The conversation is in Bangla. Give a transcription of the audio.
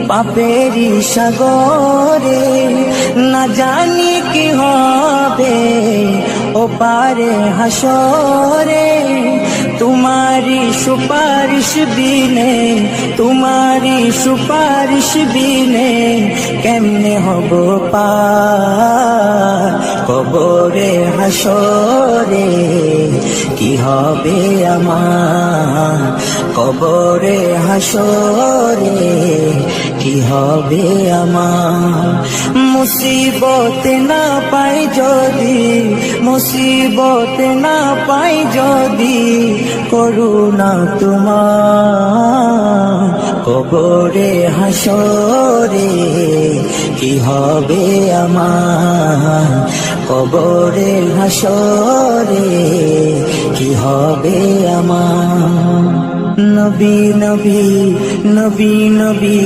পাপেরই সাগরে, না জানি কি হবে ও পারে হাসরে। তোমারি সুপারিশ বিনে, তোমারি সুপারিশ বিনে কেমনে হব পার কবরে হাসরে। কি হবে আমার কবরে হাসরে, কি হবে আমার। মুসিবত না পাই যদি, মুসিবত না পাই যদি, করুণা তোমার কবরে হাসরে। কি হবে আমার কবরে হাসরে, কি হবে আমার। নবী নবী নবী নবী